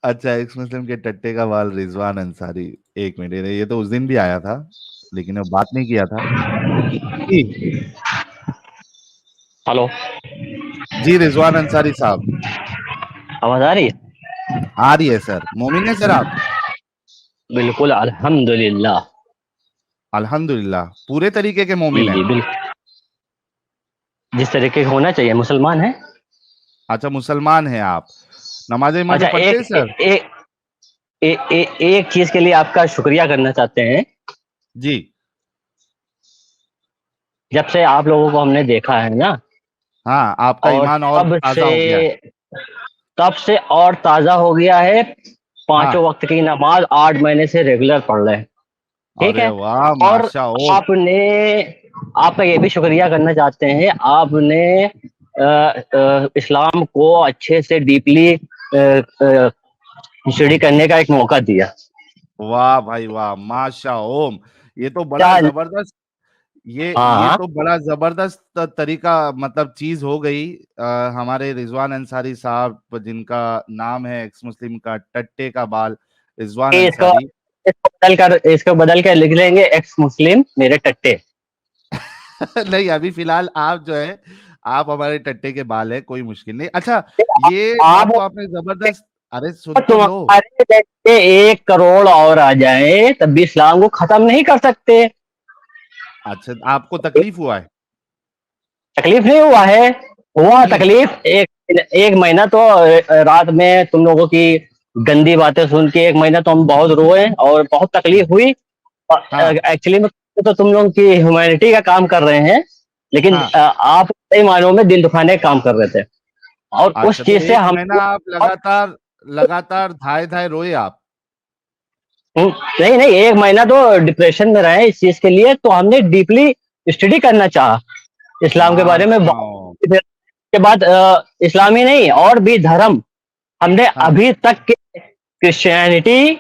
अच्छा, एक्स मुस्लिम के टट्टे का बाल रिजवान अंसारी। एक मिनट, ये तो उस दिन भी आया था लेकिन अब बात नहीं किया था। जी। हेलो। जी रिजवान अंसारी साहब। आवाज आ रही है? आ रही है सर। मोमिन है सर आप? बिल्कुल अल्हम्दुलिल्लाह। अल्हम्दुलिल्लाह, पूरे तरीके के मोमिन जी है? जी बिल्कुल, जिस तरीके का होना चाहिए, मुसलमान है। अच्छा, मुसलमान है आप। नमाजें अच्छा, नमाजें पढ़ते एक हैं सर? एक एक चीज के लिए आपका शुक्रिया करना चाहते हैं। जी। जब से आप लोगों को हमने देखा है ना, हाँ, आपका और ईमान और ताजा हो गया है। तब से और ताजा हो गया है। हाँ। पांचों वक्त की नमाज 8 महीने से रेगुलर पढ़ रहे हैं। ठीक अरे है। वाह, और माशा ओ। आपने, आपका ये भी शुक्रिया करना चाहते हैं, आपने इस्लाम को अच्छे से डीपली स्टडी करने का एक मौका दिया। वाह भाई वाह, माशा ओम। ये तो बड़ा क्या? जबरदस्त। हाँ ये हाँ। तो बड़ा जबरदस्त तरीका, मतलब चीज हो गई। हमारे रिजवान अंसारी साहब, जिनका नाम है एक्स मुस्लिम का टट्टे का बाल, रिजवान इसको अंसारी। इसको बदल कर लिख लेंगे, एक्स मुस्लिम मेरे टट्टे। नहीं, अभी फिलहाल आप जो है, आप हमारे टट्टे के बाल है, कोई मुश्किल नहीं। अच्छा, ये बात आप, तो आपने जबरदस्त। अरे सुन तो लो। तुम्हारे जैसे 1 करोड़ और आ जाए तब भी इस्लाम को खत्म नहीं कर सकते। अच्छा, आपको तकलीफ हुआ है? तकलीफ नहीं हुआ है। हुआ हम्म। तकलीफ। एक एक महीना तो रात में तुम लोगों की गंदी बातें सुन के 1 महीना तो हम बहुत रोए और बहुत तकलीफ हुई। हाँ एक्चुअली में तो तुम लोगों की ह्यूमैनिटी का काम कर रहे हैं, लेकिन हाँ। आप सही मायनों में दिल दुखाने का काम कर रहे थे। और उस अच्छा, तो चीज से एक हम, महीना आप लगातार लगातार धाए धाए रोए आप? नहीं नहीं, 1 महीना तो डिप्रेशन में रहे इस चीज के लिए, तो हमने डीपली स्टडी करना चाहा इस्लाम के बारे में। माशाअल्लाह। फिर के बाद इस्लाम ही नहीं और भी धर्म हमने हाँ। अभी तक के, क्रिश्चियनिटी,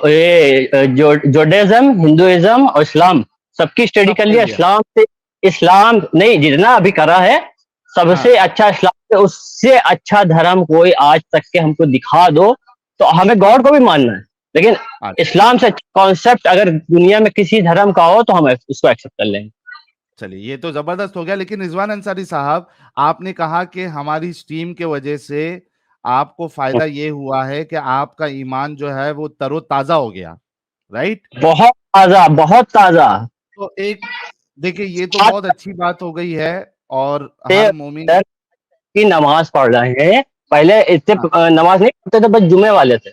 ये जोडिज्म, हिंदुइज्म और इस्लाम, सबकी स्टडी सब कर ले लिया। लिया। इस्लाम से, इस्लाम नहीं जितना अभी करा है, हाँ। सबसे अच्छा इस्लाम से, उससे अच्छा धर्म कोई आज तक के हमको दिखा दो, तो हमें गॉड को भी मानना है। लेकिन अच्छा, इस्लाम से अच्छा कॉन्सेप्ट अगर दुनिया में किसी धर्म का हो तो हम उसको एक्सेप्ट कर लेंगे। चलिए ये तो जबरदस्त हो गया। लेकिन रिजवान अंसारी साहब, आपने कहा कि हमारी स्ट्रीम के वजह से आपको फायदा ये हुआ है कि आपका ईमान जो है वो तरोताजा हो गया, राइट? बहुत ताजा, बहुत ताजा। तो एक, देखिए ये तो आज बहुत अच्छी बात हो गई है। और से हर मोमिन। की नमाज पढ़ रहे हैं। पहले इतने हाँ, नमाज नहीं पढ़ते थे, बस जुमे वाले थे।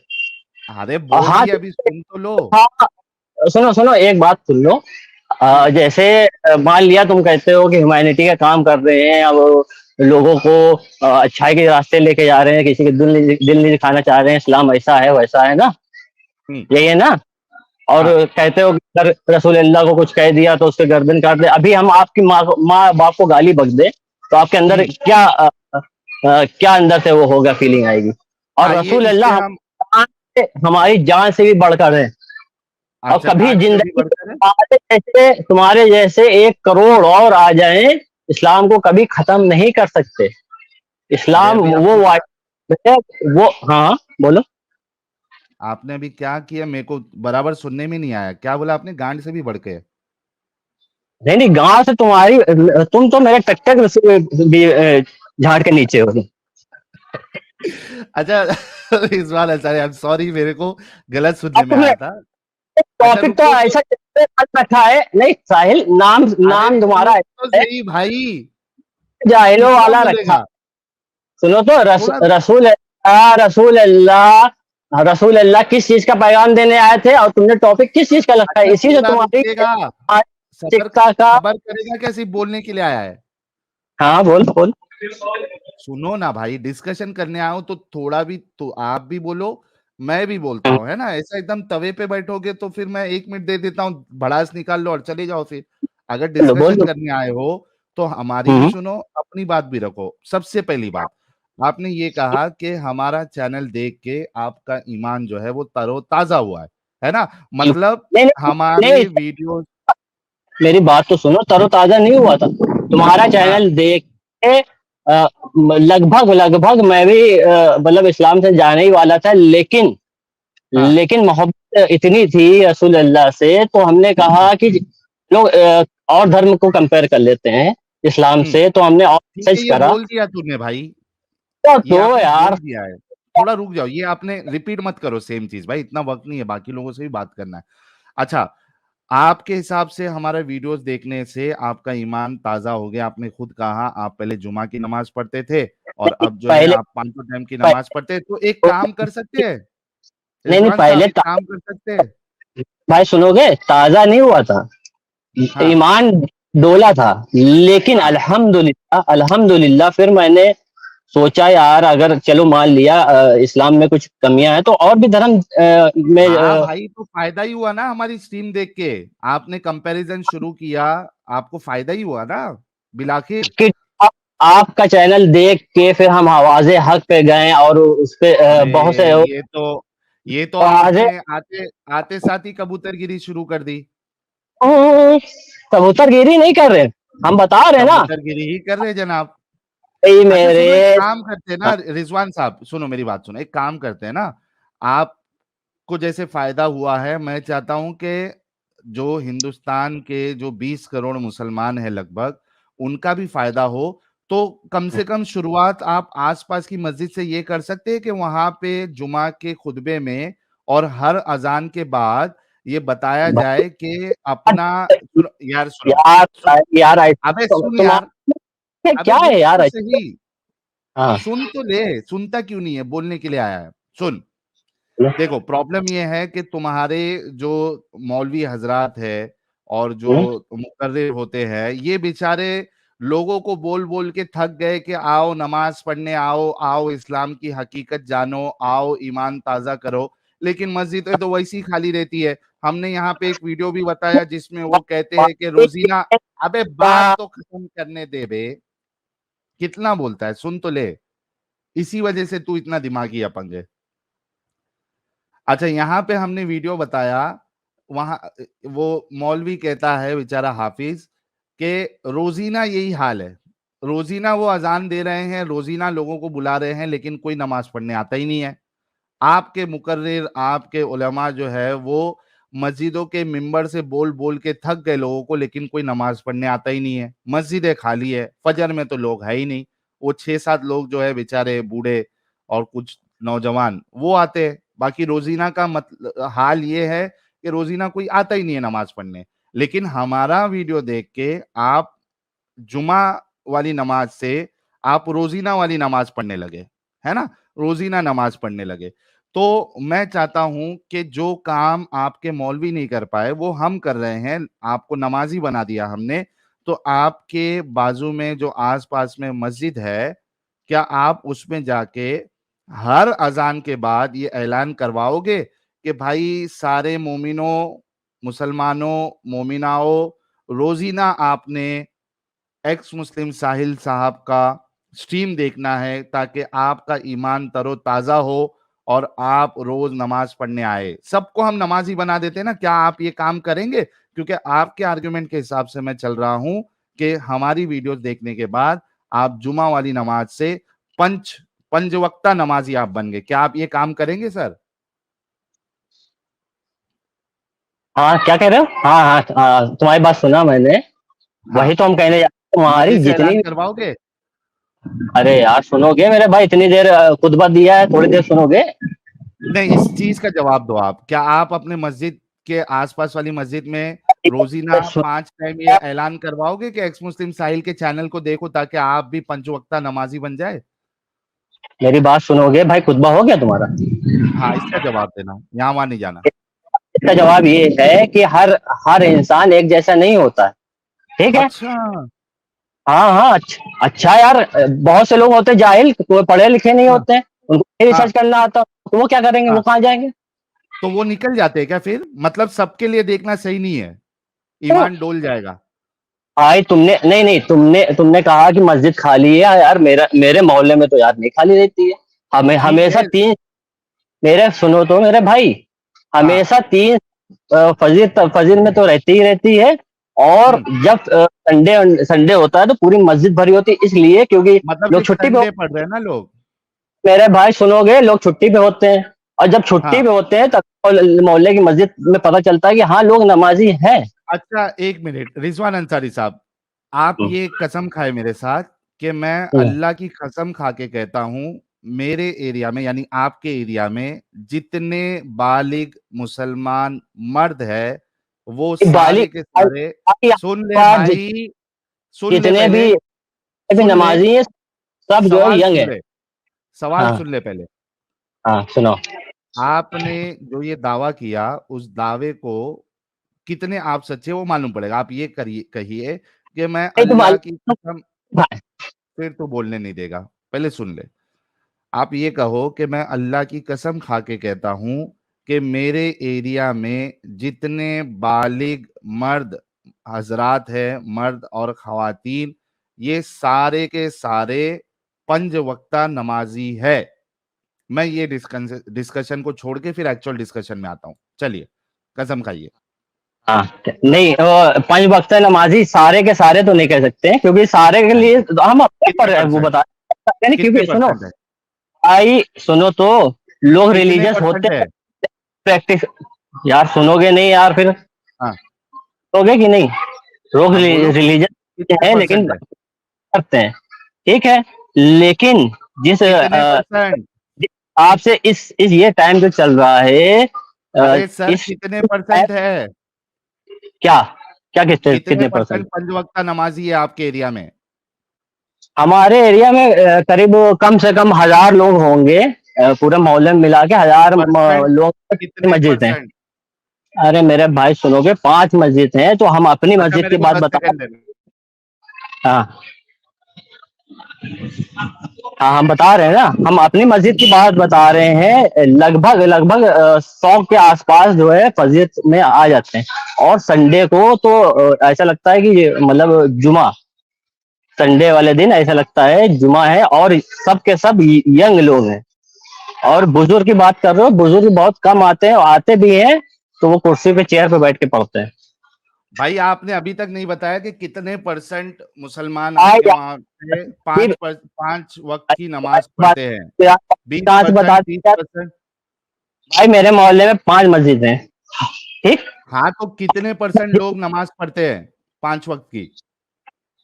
अरे और बोल हाँ, दिया, अभी सुन तो लो। हाँ, सुनो सुनो, एक बात सुन लो। हम्म। जैसे मान लिया तुम कहते हो कि ह्यूमैनिटी का काम कर रहे हैं, अब लोगों को अच्छाई के रास्ते लेके जा रहे हैं, किसी के दिल नहीं दिखाना चाह रहे हैं, इस्लाम ऐसा है वैसा है ना, हम्म। यही है ना। और हाँ। कहते हो कि अगर रसूल अल्लाह को कुछ कह दिया तो उसके गर्दन काट दे। अभी हम आपकी माँ बाप को गाली बक दे तो आपके अंदर हम्म। क्या क्या अंदर से वो होगा, फीलिंग आएगी। और आइए रसूल इस पे अल्लाह हम। हमारी जान से भी बढ़कर है। और अच्छा, कभी जान से भी जिंदगी बढ़कर है। तुम्हारे जैसे 1 करोड़ और आ जाए, इस्लाम को कभी खत्म नहीं कर सकते। अरे इस्लाम अभी वो आपने क्या, वो, हाँ बोलो। आपने अभी क्या किया? मेरे को बराबर सुनने में नहीं आया, क्या बोला आपने? गांड से भी बढ़ के? नहीं नहीं, गांव से तुम्हारी, तुम तो मेरे टक्कर भी झाड़ के नीचे हो। अच्छा। इस बार अच्छा, आई एम सॉरी, मेरे को गलत अब सुनने में तुमने आया था। अच्छा टॉपिक तो रुको तो। ऐसा रखा है, नहीं साहिल, नाम अरे नाम तुम्हारा सुनो तो ऐसा है, सही भाई। जाहिलो कितना वाला रखा। बोलेगा? सुनो तो, थोड़ा। रसूल अल्लाह किस चीज का पैगाम देने आए थे, और तुमने टॉपिक किस चीज का रखा है, अच्छा इसी से थोड़ा तुम्हारी रुकेगा? सबर मानसिकता का। सबर करेगा क्या? सिर्फ बोलने के लिए आया है? हाँ बोल बोल। सुनो ना भाई, डिस्कशन करने आया हूं तो थोड़ा भी तो आप भी बोलो, मैं भी बोलता हूँ, है ना? ऐसा एकदम तवे पे बैठोगे तो फिर मैं 1 मिनट दे देता हूँ, भड़ास निकाल लो और चले जाओ फिर। अगर बोलो बोल डिस्कशन दो। करने आए हो तो हमारी भी हम्म, सुनो, अपनी बात भी रखो। सबसे पहली बात, आपने ये कहा कि हमारा चैनल देख के आपका ईमान जो है वो तरोताजा हुआ है ना? मतलब नहीं नहीं हमारे नहीं, वीडियो। मेरी बात तो सुनो, तरोताजा नहीं हुआ था। तुम्हारा हाँ। चैनल देख के लगभग लगभग मैं भी मतलब इस्लाम से जाने ही वाला था, लेकिन हाँ। लेकिन मोहब्बत इतनी थी रसूल अल्लाह से, तो हमने कहा कि लोग और धर्म को कंपेयर कर लेते हैं इस्लाम हम्म। से, तो हमने और ठीक है, रिसर्च ये करा। बोल दिया तूने भाई, ये तो आपने बोल यार, दिया है। थोड़ा रुक जाओ, ये आपने रिपीट मत करो सेम चीज भाई, इतना वक्त नहीं है, बाकी लोगों से भी बात करना है। अच्छा, आपके हिसाब से हमारे वीडियोस देखने से आपका ईमान ताजा हो गया। आपने खुद कहा आप पहले जुमा की नमाज पढ़ते थे और अब जो है पहले, आप पांचों टाइम की नमाज पहले पढ़ते हैं। तो एक काम कर सकते हैं नहीं नहीं, रिजवान साहब, पहले एक काम कर सकते हैं। भाई सुनोगे, ताजा नहीं हुआ था, हाँ। ईमान डोला था, लेकिन हाँ। अल्हम्दुलिल्लाह अल्हम्दुलिल्लाह फिर मैंने सोचा यार, अगर चलो मान लिया इस्लाम में कुछ कमियां हैं, तो और भी धर्म में हाँ भाई, तो फायदा ही हुआ ना हमारी स्ट्रीम देख के। आपने कंपैरिजन शुरू किया, आपको फायदा ही हुआ ना बिलाखिर। कि आपका चैनल देख के फिर हम आवाज़े हक पे गए, और उस पे अरे, बहुत से ये तो आवाज़ें, आपने आते आते साथ ही कबूतरगिरी शुरू कर दी। कबूतरगिरी नहीं कर रहे, हम बता रहे हैं ना। कबूतरगिरी ही कर रहे जनाब। भाई अच्छा मेरे, सुनो, एक काम करते हैं ना रिजवान साहब, सुनो मेरी बात सुनो, एक काम करते हैं ना, आपको जैसे फायदा हुआ है, मैं चाहता हूं कि जो हिंदुस्तान के जो 20 करोड़ मुसलमान हैं लगभग, उनका भी फायदा हो। तो कम से कम शुरुआत आप आसपास की मस्जिद से ये कर सकते हैं कि वहां पे जुमा के खुतबे में और हर अजान के बाद ये बताया जाए कि अपना यार सुनो, यार सुन, यार अबे सुन तुम यार, अबे क्या है रुक यार तो ऐसे? सही, हाँ। सुन तो ले, सुनता क्यों नहीं है, बोलने के लिए आया है, सुन। देखो प्रॉब्लम ये है कि तुम्हारे जो मौलवी हजरात है और जो मुकर्रिर होते हैं, ये बेचारे लोगों को बोल बोल के थक गए कि आओ नमाज पढ़ने, आओ आओ इस्लाम की हकीकत जानो, आओ ईमान ताजा करो, लेकिन मस्जिदें तो वैसी ही खाली रहती है। हमने यहाँ पे एक वीडियो भी बताया जिसमें वो कहते हैं कि रोजीना, अबे बात तो खत्म करने दे बे, कितना बोलता है, सुन तो ले, इसी वजह से तू इतना दिमागी अपंग है। अच्छा, यहाँ पे हमने वीडियो बताया, वहां वो मौलवी कहता है बेचारा हाफिज कि रोजीना यही हाल है, रोजीना वो अजान दे रहे हैं, रोजीना लोगों को बुला रहे हैं, लेकिन कोई नमाज पढ़ने आता ही नहीं है। आपके मुकर्रिर, आपके उलमा जो है वो मस्जिदों के मिंबर से बोल बोल के थक गए लोगों को, लेकिन कोई नमाज पढ़ने आता ही नहीं है। मस्जिदें खाली है, फजर में तो लोग है ही नहीं, वो 6-7 लोग जो है बेचारे बूढ़े और कुछ नौजवान वो आते हैं, बाकी रोजीना का मतलब हाल ये है कि रोजीना कोई आता ही नहीं है नमाज पढ़ने। लेकिन हमारा वीडियो देख के आप जुमा वाली नमाज से आप रोजीना वाली नमाज पढ़ने लगे, है ना, रोजीना नमाज पढ़ने लगे। तो मैं चाहता हूं कि जो काम आपके मौलवी नहीं कर पाए वो हम कर रहे हैं, आपको नमाजी बना दिया हमने। तो आपके बाजू में जो आसपास में मस्जिद है, क्या आप उसमें जाके हर अजान के बाद ये ऐलान करवाओगे कि भाई सारे मोमिनों, मुसलमानों, मोमिनाओं, रोजीना आपने एक्स मुस्लिम साहिल साहब का स्ट्रीम देखना है ताकि आपका ईमान तरोताजा हो और आप रोज नमाज पढ़ने आए। सबको हम नमाजी बना देते हैं ना, क्या आप ये काम करेंगे? क्योंकि आपके आर्गुमेंट के हिसाब से मैं चल रहा हूं कि हमारी वीडियोस देखने के बाद आप जुमा वाली नमाज से पंज वक्ता नमाजी आप बन गए, क्या आप ये काम करेंगे सर? हाँ, क्या कह रहे हो? हाँ हाँ तुम्हारी बात सुना मैंने, हाँ, वही तो हम कहने जा रहे हैं, तुम्हारी मस्जिद से जितनी, ऐलान करवाओगे? अरे यार सुनोगे मेरे भाई, इतनी देर खुतबा दिया है, थोड़ी देर सुनोगे? नहीं, इस चीज का जवाब दो आप, क्या आप अपने मस्जिद के आसपास वाली मस्जिद में रोजीना सुन, 5 टाइम ये ऐलान करवाओगे कि एक्स मुस्लिम साहिल के चैनल को देखो ताकि आप भी पंचवक्ता नमाजी बन जाए? मेरी बात सुनोगे भाई, खुतबा हो गया तुम्हारा? हाँ, इसका जवाब देना, यहाँ वहां नहीं जाना। इसका जवाब ये है कि हर हर इंसान एक जैसा नहीं होता है, ठीक है? अच्छा। हाँ हाँ, अच्छा अच्छा यार, बहुत से लोग होते हैं जाहिल, कोई पढ़े लिखे नहीं हाँ। होते हैं, उनको रिसर्च हाँ। करना आता, तो वो क्या करेंगे, वो हाँ, कहाँ जाएंगे? तो वो निकल जाते हैं क्या फिर? मतलब सबके लिए देखना सही नहीं है, तो ईमान डोल जाएगा। भाई तुमने, नहीं नहीं, तुमने तुमने कहा कि मस्जिद खाली है यार, मेरे मोहल्ले में तो यार नहीं खाली रहती है, हमें ठीक हमेशा है। तीन, मेरे सुनो तो मेरे भाई, हाँ। हमेशा तीन फजीर फजीर में तो रहती ही रहती है, और जब संडे संडे होता है तो पूरी मस्जिद भरी होती है, इसलिए क्योंकि मतलब लोग सिर्फ छुट्टी पे, संडे पढ़ रहे हैं ना लोग। मेरे भाई सुनोगे, लोग छुट्टी पे होते हैं, और जब छुट्टी हाँ। पे होते हैं तब मोहल्ले की मस्जिद में पता चलता है कि हाँ लोग नमाजी हैं। अच्छा, एक मिनट रिजवान अंसारी साहब, आप हम्म, ये कसम खाए मेरे साथ कि मैं हम्म। अल्लाह की कसम खा के कहता हूं, मेरे एरिया में यानी आपके एरिया में जितने बालिग मुसलमान मर्द है वो बाली सारे के सारे, सुन ले बात भाई, सुन ले जितने पहले, भी सुन ले, नमाजी हैं सब जो है सवाल यंग सुन है। ले, सवाल हाँ, सुन ले पहले। हाँ, सुनो। आपने जो ये दावा किया उस दावे को कितने आप सच्चे वो मालूम पड़ेगा। आप ये करिए, कहिए कि मैं नहीं तो अल्लाह की मालूम कसम, भाई। फिर तो बोलने नहीं देगा, पहले सुन ले। आप ये कहो कि मैं अल्लाह की कसम खा के कहता हूं कि मेरे एरिया में जितने बालिग मर्द हजरात है, मर्द और खवातीन, ये सारे के सारे पंज वक्ता नमाजी है। मैं ये डिस्कशन को छोड़ के फिर एक्चुअल डिस्कशन में आता हूं, चलिए कसम खाइए। हाँ, नहीं वो पंज वक्त नमाजी सारे के सारे तो नहीं कह सकते हैं, क्योंकि सारे के लिए तो हम अपने कितने पर वो परसेंट, बता सकते हैं, कितने क्योंकि सुनो परसेंट है, भाई, सुनो तो, लोग कितने रिलीजियस होते परसेंट है। हैं, प्रैक्टिस, यार सुनोगे नहीं यार, फिर हाँ। सुनोगे कि नहीं? लोग हाँ बोलो, रिलीजियस कितने है लेकिन परसेंट है, करते हैं, ठीक है, लेकिन जिस कितने परसेंट। जिस हिसाब से इस ये टाइम जो चल रहा है, अरे सर इस कितने परसेंट है, क्या क्या कितने कितने कितने परसेंट परसेंट? पंज वक्ता नमाजी है आपके एरिया में। हमारे एरिया में करीब कम से कम 1,000 लोग होंगे, पूरे मोहल्ले में मिला के 1,000 परसेंट, लोग कितने मस्जिद हैं। परसेंट। अरे मेरे भाई सुनोगे, 5 मस्जिद हैं, तो हम अपनी अच्छा मस्जिद मेरे की को बात 10 बता। सेकंड देना। हाँ, हाँ, हम बता रहे हैं ना, हम अपनी मस्जिद की बात बता रहे हैं, लगभग लगभग 100 के आसपास जो है मस्जिद में आ जाते हैं। और संडे को तो ऐसा लगता है कि मतलब जुमा, संडे वाले दिन ऐसा लगता है जुमा है, और सब के सब यंग लोग हैं। और बुजुर्ग की बात कर रहे हो, बुजुर्ग बहुत कम आते हैं, और आते भी हैं तो वो कुर्सी पे चेयर पे बैठ के पढ़ते हैं। भाई आपने अभी तक नहीं बताया कि कितने परसेंट मुसलमान भाई आपके वहां पे पांच वक्त की नमाज बात पढ़ते हैं। बीस कहाँ से बता परसेंट तीस दिया? परसेंट भाई मेरे मोहल्ले में 5 मस्जिद हैं, ठीक। हाँ तो कितने परसेंट लोग नमाज पढ़ते हैं पांच वक्त की।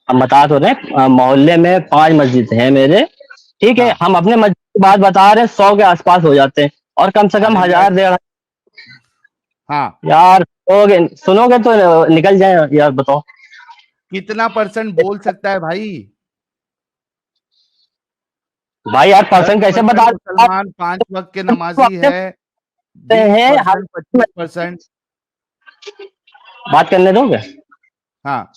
हम बता तो रहे हैं, मोहल्ले में 5 मस्जिद हैं मेरे, ठीक है, हाँ। हम अपने मस्जिद की बात बता रहे हैं, 100 के आसपास हो जाते हैं, और कम से कम अरे यार। 1,000 1,500। हाँ। यार सुनोगे सुनोगे तो निकल जाए यार, बताओ। कितना परसेंट बोल सकता है भाई। भाई यार दस परसेंट कैसे परसेंट बता आप मुसलमान पांच वक्त के नमाजी अपने है, बीस हैं हम, परसेंट 25%। बात करने दोगे? हाँ।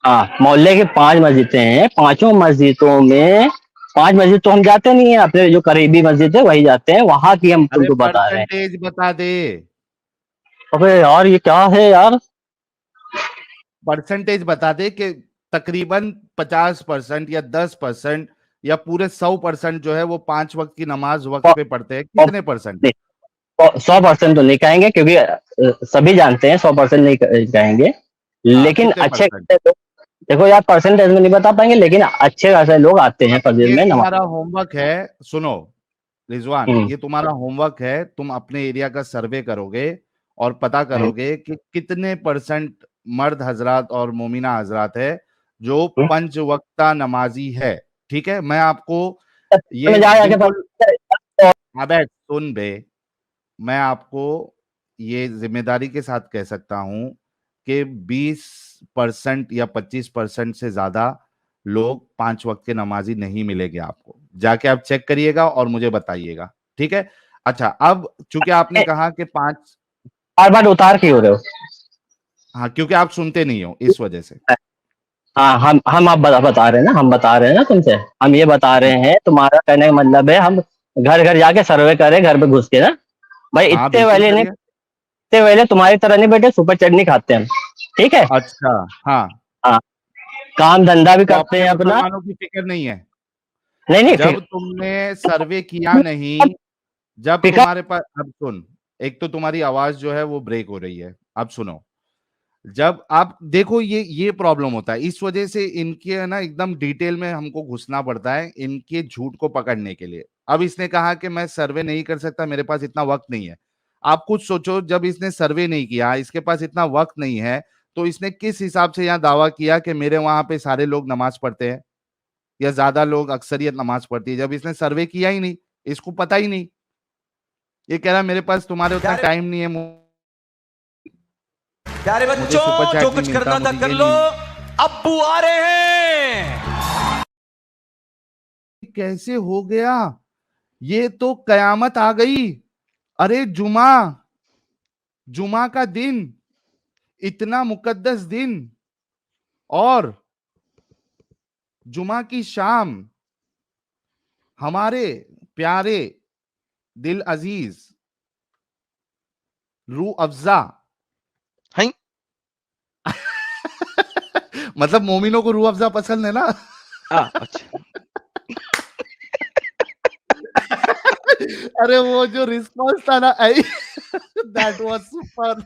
हाँ, मोहल्ले के 5 मस्जिदें हैं, पांचों मस्जिदों में, 5 मस्जिद तो हम जाते नहीं है, अपने जो करीबी मस्जिद है वही जाते हैं, वहां की हम अरे तुमको बता रहे हैं। परसेंटेज बता दे, अबे यार ये क्या है यार? परसेंटेज बता दे कि तकरीबन 50% या 10% या पूरे 100% जो है वो पांच वक्त की नमाज वक्त पे पढ़ते हैं, कितने परसेंट है। 100% तो नहीं कहेंगे, क्योंकि सभी जानते हैं, 100% नहीं कहेंगे, हाँ लेकिन कितने अच्छे परसेंट। खासे लोग, देखो यार परसेंटेज में नहीं बता पाएंगे, लेकिन अच्छे खासे लोग आते हैं फजर ये में नमाज। तुम्हारा होमवर्क है, सुनो रिजवान, हम्म, ये तुम्हारा होमवर्क है, तुम अपने एरिया का सर्वे करोगे और पता हम्म, करोगे कि कितने परसेंट मर्द हजरात और मोमिना हजरात है जो हम्म। पंच वक्ता नमाजी है। ठीक है, मैं आपको में ये जा जाके बिल्कुल, अबे सुन बे, मैं आपको ये जिम्मेदारी के साथ कह सकता हूं कि 20% या 25% से ज्यादा लोग पांच वक्त के नमाजी नहीं मिलेंगे आपको। जाके आप चेक करिएगा और मुझे बताइएगा, ठीक है। अच्छा, अब चूंकि आपने कहा कि पांच, बार बार उतार के हो रहे हो। हाँ क्योंकि आप सुनते नहीं हो इस वजह से। हाँ, हम आप बता रहे हैं ना, हम बता रहे हैं ना तुमसे, हम ये बता रहे हैं, तुम्हारा कहने का मतलब है हम घर घर जाके सर्वे करें, घर पे घुस के ना। भाई हाँ बिल्कुल करिए। इतने वाले तुम्हारी तरह नहीं बैठे सुपर चटनी खाते हैं हम, ठीक है। अच्छा। हाँ। हाँ, काम धंधा भी तो करते अपने हैं अपना। मुसलमानों की फिक्र नहीं है। नहीं नहीं, जब तुमने सर्वे किया नहीं, जब फिक्र। तुम्हारे पास, अब सुन, एक तो तुम्हारी आवाज जो है वो ब्रेक हो रही है, अब सुनो। जब आप देखो ये प्रॉब्लम होता है, इस वजह से इनके ना एकदम डिटेल में हमको घुसना पड़ता है इनके झूठ को पकड़ने के लिए। अब इसने कहा कि मैं सर्वे नहीं कर सकता, मेरे पास इतना वक्त नहीं है। आप खुद सोचो, जब इसने सर्वे नहीं किया, इसके पास इतना वक्त नहीं है, तो इसने किस हिसाब से यहाँ दावा किया कि मेरे वहां पे सारे लोग नमाज पढ़ते हैं या ज्यादा लोग अक्सरियत नमाज पढ़ती है, जब इसने सर्वे किया ही नहीं, इसको पता ही नहीं। ये कह रहा है मेरे पास तुम्हारे उतना टाइम नहीं है, प्यारे मुझे सुपर बच्चों, जो चैट नहीं कुछ मिलता, करना था मुझे कर ये लो, नहीं। अब्बू आ रहे हैं। कैसे हो गया? ये तो कयामत आ गई। अरे जुमा, जुमा का दिन, इतना मुकद्दस दिन, और जुमा की शाम, हमारे प्यारे दिल अजीज रूह अफजा हैं? मतलब मोमिनों को रूह अफजा पसंद है ना? अच्छा। अरे वो जो रिस्पॉन्स था ना, दैट वाज सुपर।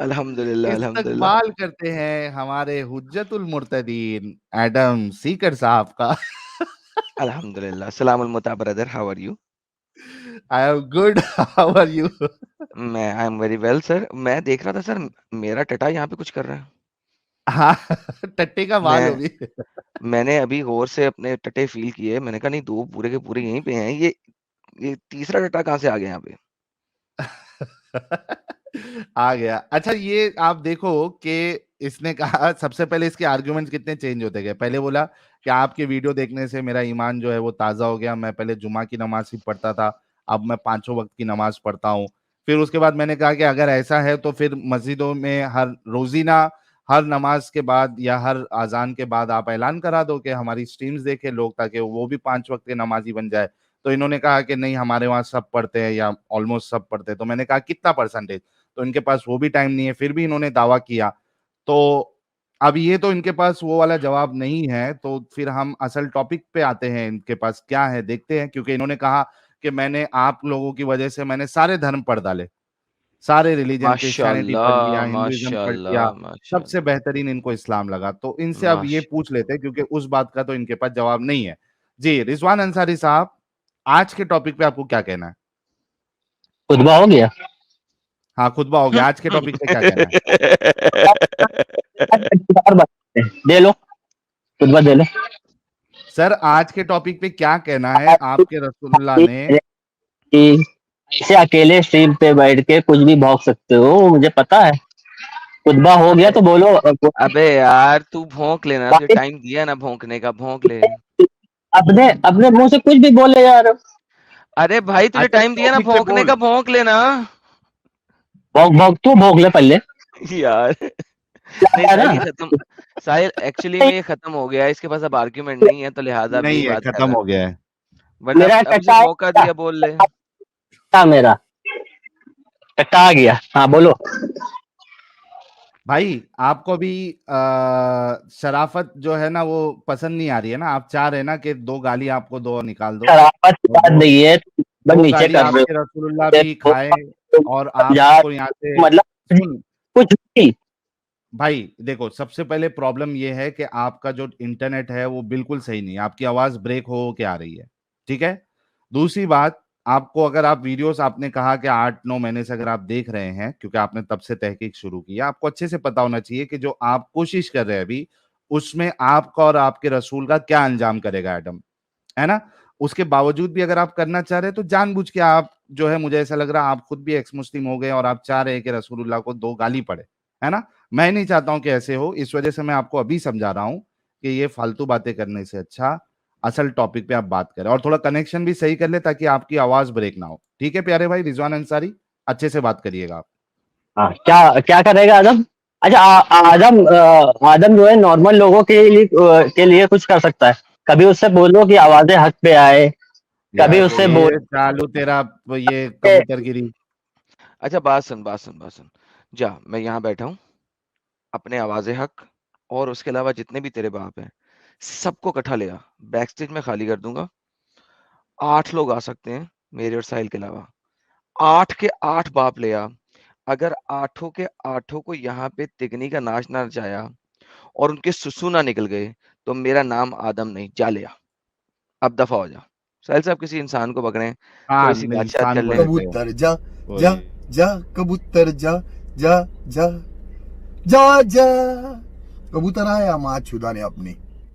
अल्हम्दुलिल्लाह, अल्हम्दुलिल्लाह। इस्तकबाल करते हैं हमारे हुज्जतुल मुर्तदीन एडम सीकर साहब का। अल्हम्दुलिल्लाह। सलामुल मुता brother, how are you? I am good, how are you? I am very well sir. मैं देख रहा था सर, मेरा टटा यहाँ पे कुछ कर रहा है। हाँ, टट्टे का बाल मैं होगी। मैंने अभी गौर से अपने टटे फ़ील किए। मैंने कहा नहीं 2 पूरे के पूरे यहीं पे हैं। ये तीसरा टटा कहाँ से आ गया यहाँ पे? आ गया। अच्छा, ये आप देखो कि इसने कहा, सबसे पहले इसके आर्गुमेंट्स कितने चेंज होते गए। पहले बोला कि आपके वीडियो देखने से मेरा ईमान जो है वो ताज़ा हो गया, मैं पहले जुमा की नमाज ही पढ़ता था, अब मैं पांचों वक्त की नमाज पढ़ता हूँ। फिर उसके बाद मैंने कहा कि अगर ऐसा है तो फिर मस्जिदों में हर रोजीना, हर नमाज के बाद या हर अजान के बाद आप ऐलान करा दो कि हमारी स्ट्रीम्स देखे लोग, ताकि वो भी 5 वक्त के नमाजी बन जाए। तो इन्होंने कहा कि नहीं, हमारे वहाँ सब पढ़ते हैं या ऑलमोस्ट सब पढ़ते हैं। तो मैंने कहा कितना परसेंटेज? तो इनके पास वो भी टाइम नहीं है, फिर भी इन्होंने दावा किया। तो अब ये तो इनके पास वो वाला जवाब नहीं है, तो फिर हम असल टॉपिक पे आते हैं, इनके पास क्या है देखते हैं। क्योंकि इन्होंने कहा कि मैंने आप लोगों की वजह से मैंने सारे धर्म पढ़ डाले, सारे रिलीजन, क्रिश्चियनिटी पढ़ लिया, माशाअल्लाह, हिंदुइज्म पढ़ लिया, माशाअल्लाह, सबसे माशाअल्लाह, बेहतरीन इनको इस्लाम लगा। तो इनसे अब ये माश पूछ लेते हैं, क्योंकि उस बात का तो इनके पास जवाब नहीं है। जी रिजवान अंसारी साहब, आज के टॉपिक पे आपको क्या कहना है? खुतबा हो गया। हाँ, खुतबा हो गया, आज के टॉपिक पे क्या कहना है? और बताते हैं। दे लो, खुतबा दे लो। सर, आज के टॉपिक पे क्या कहना है? आपके रसूलुल्लाह ने कि ऐसे अकेले स्ट्रीम पे बैठ के कुछ भी भौंक सकते हो, मुझे पता है। खुतबा हो गया तो बोलो। अबे यार, तू भौंक लेना, तुझे वाकिफ टाइम दिया ना भौंकने का, भौंक ले। अपने अपने मुंह से कुछ भी बोले यार। अरे भाई, तुझे अच्छा, टाइम दिया ना टॉपिक पे भौंकने बोल। का, भौंक लेना। भौंक भौंक तू भौंक ले पहले। यार नहीं है साहिल, ना? ये खत्म। साहिल एक्चुअली में ये खत्म हो गया है, इसके पास अब आर्ग्यूमेंट नहीं है, तो लिहाजा अब नहीं यही है, बात कर खत्म रहा है। हो गया है। वरना मेरा अब इसे टट्टा मौका दिया, बोल ले। मेरा टट्टा आ गया। हाँ बोलो। भाई, आपको भी शराफत जो है ना वो पसंद नहीं आ रही है ना? आप चाह रहे हैं ना कि 2 गाली आपको दो और निकाल दो, शराफत की और बात दो नहीं है, बस 2 नीचे गाली कर रहे आपके रसूलुल्लाह भी हो। खाए, और यार आपको यहाँ से मतलब सुन। कुछ भी। भाई देखो, सबसे पहले प्रॉब्लम ये है कि आपका जो इंटरनेट है वो बिल्कुल सही नहीं है, आपकी आवाज ब्रेक हो के आ रही है। ठीक है। दूसरी बात, आपको अगर आप वीडियोस, आपने कहा कि 8-9 महीने से अगर आप देख रहे हैं, क्योंकि आपने तब से तहकीक शुरू की है, आपको अच्छे से पता होना चाहिए कि जो आप कोशिश कर रहे हैं अभी, उसमें आपका और आपके रसूल का क्या अंजाम करेगा एडम, है ना? उसके बावजूद भी अगर आप करना चाह रहे हैं, तो जानबूझ के आप जो है, मुझे ऐसा लग रहा है आप खुद भी एक्स मुस्लिम हो गए और आप चाह रहे हैं कि रसूलुल्लाह को 2 गाली पड़े, है ना? मैं नहीं चाहता हूं कि ऐसे हो, इस वजह से मैं आपको अभी समझा रहा हूं कि ये फालतू बातें करने से अच्छा असल टॉपिक पे आप बात करें, और थोड़ा कनेक्शन भी सही कर ले ताकि आपकी आवाज ब्रेक ना हो। ठीक है प्यारे भाई रिजवान अंसारी, अच्छे से बात करिएगा आप। हाँ, क्या क्या करेगा आदम? अच्छा, आदम आदम जो है नॉर्मल लोगों के लिए कुछ कर सकता है। कभी उससे बोलो कि आवाजें हक पे आए, कभी यार उससे ये बोलो चालू तेरा ये कि कबूतरगिरी। अच्छा बात सुन, बात सुन, बात सुन। जा, मैं यहाँ बैठा हूँ, अपने आवाज़े हक और उसके अलावा जितने भी तेरे बाप हैं, सबको इकट्ठा ले आ, बैक स्टेज में खाली कर दूंगा। 8 लोग आ सकते हैं मेरे और साहिल के अलावा। 8 के 8 बाप ले आ, अगर आठों के आठों को यहाँ पे तिगनी का नाच ना नचाया और उनके सुसु ना निकल गए तो मेरा नाम आदम नहीं, जा ले आ, अब दफा हो जा। साहिल साहब किसी इंसान को पकड़े, हाँ, थोड़ी सी बातचीत इंसान कर को लें। लेते हैं। कबूतर जा वही। जा जा, कबूतर जा जा जा जा जा, कबूतर आया माँ छुदाने अपनी।